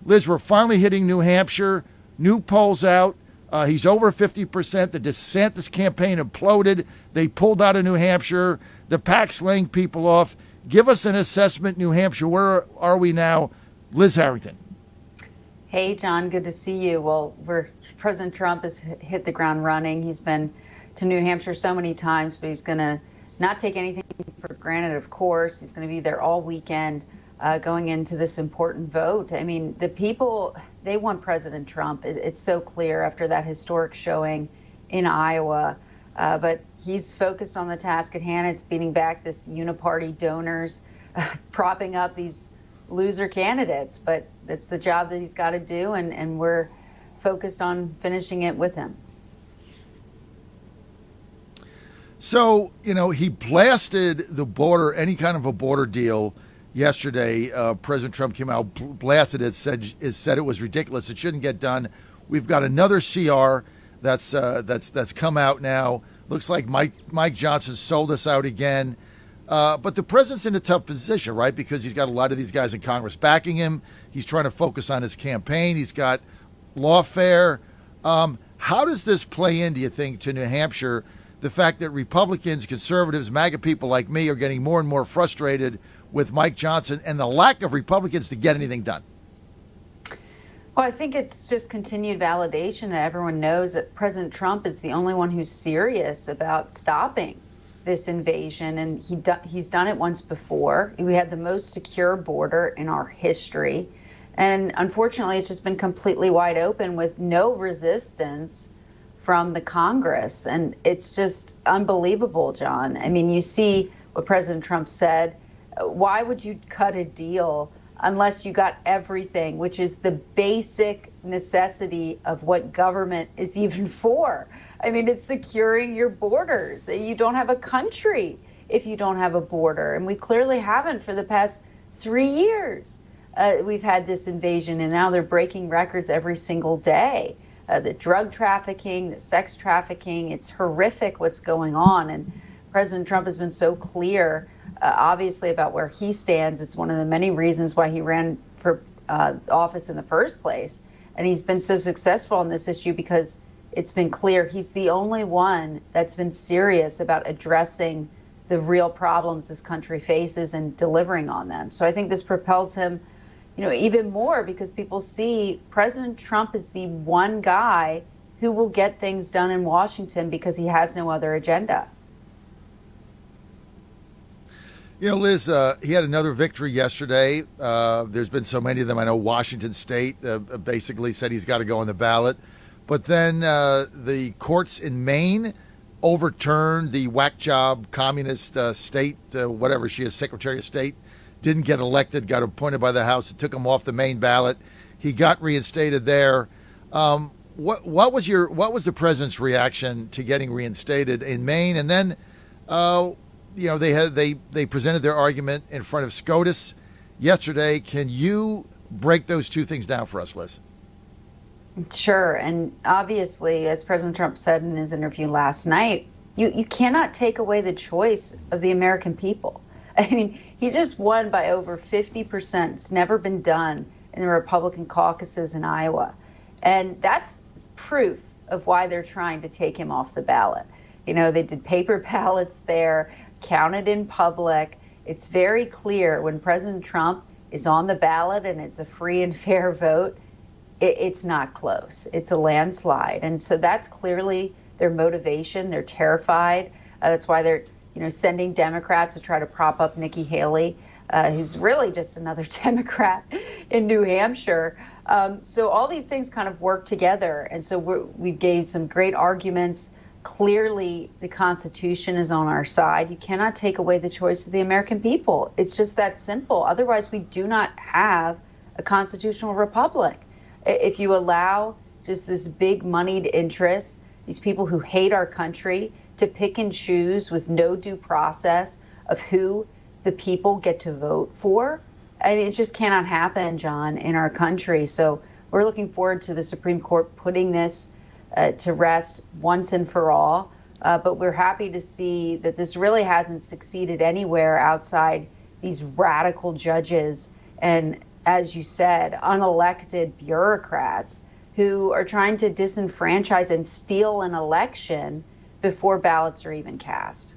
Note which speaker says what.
Speaker 1: Liz, we're finally hitting New Hampshire. New polls out. He's over 50%. The DeSantis campaign imploded. They pulled out of New Hampshire. The PAC's laying people off. Give us an assessment, New Hampshire. Where are we now? Liz Harrington.
Speaker 2: Hey, John, good to see you. Well, President Trump has hit the ground running. He's been to New Hampshire so many times, but he's going to not take anything for granted, of course. He's going to be there all weekend going into this important vote. I mean, the people, they want President Trump. It's so clear after that historic showing in Iowa. But he's focused on the task at hand. It's beating back this uniparty donors, propping up these loser candidates. But that's the job that he's got to do, and we're focused on finishing it with him.
Speaker 1: So, he blasted the border, any kind of a border deal yesterday. President Trump came out, blasted it, said it was ridiculous. It shouldn't get done. We've got another CR that's come out now. Looks like Mike Johnson sold us out again. But the president's in a tough position, right? Because he's got a lot of these guys in Congress backing him. He's trying to focus on his campaign. He's got lawfare. How does this play in, do you think, to New Hampshire? The fact that Republicans, conservatives, MAGA people like me are getting more and more frustrated with Mike Johnson and the lack of Republicans to get anything done?
Speaker 2: Well, I think it's just continued validation that everyone knows that President Trump is the only one who's serious about stopping this invasion. And he's done it once before. We had the most secure border in our history. And unfortunately, it's just been completely wide open with no resistance from the Congress. And it's just unbelievable, John. I mean, you see what President Trump said. Why would you cut a deal unless you got everything, which is the basic necessity of what government is even for? I mean, it's securing your borders. You don't have a country if you don't have a border. And we clearly haven't for the past 3 years. We've had this invasion, and now they're breaking records every single day. The drug trafficking, the sex trafficking, it's horrific what's going on. And President Trump has been so clear, obviously, about where he stands. It's one of the many reasons why he ran for office in the first place. And he's been so successful on this issue because it's been clear he's the only one that's been serious about addressing the real problems this country faces and delivering on them. So I think this propels him, even more because people see President Trump is the one guy who will get things done in Washington because he has no other agenda.
Speaker 1: Liz, he had another victory yesterday. There's been so many of them. I know Washington State basically said he's got to go on the ballot. But then the courts in Maine overturned the whack job communist state, whatever she is, Secretary of State, didn't get elected, got appointed by the House. It took him off the Maine ballot. He got reinstated there. What was the president's reaction to getting reinstated in Maine? And then they presented their argument in front of SCOTUS yesterday. Can you break those two things down for us, Liz?
Speaker 2: Sure. And obviously, as President Trump said in his interview last night, you cannot take away the choice of the American people. I mean, he just won by over 50%. It's never been done in the Republican caucuses in Iowa. And that's proof of why they're trying to take him off the ballot. They did paper ballots there, counted in public. It's very clear when President Trump is on the ballot and it's a free and fair vote, it's not close. It's a landslide. And so that's clearly their motivation. They're terrified. That's why they're sending Democrats to try to prop up Nikki Haley, who's really just another Democrat in New Hampshire. So all these things kind of work together. And so we gave some great arguments. Clearly, the Constitution is on our side. You cannot take away the choice of the American people. It's just that simple. Otherwise, we do not have a constitutional republic. If you allow just this big moneyed interest, these people who hate our country, to pick and choose with no due process of who the people get to vote for, I mean, it just cannot happen, John, in our country. So we're looking forward to the Supreme Court putting this to rest once and for all. But we're happy to see that this really hasn't succeeded anywhere outside these radical judges and as you said, unelected bureaucrats who are trying to disenfranchise and steal an election before ballots are even cast.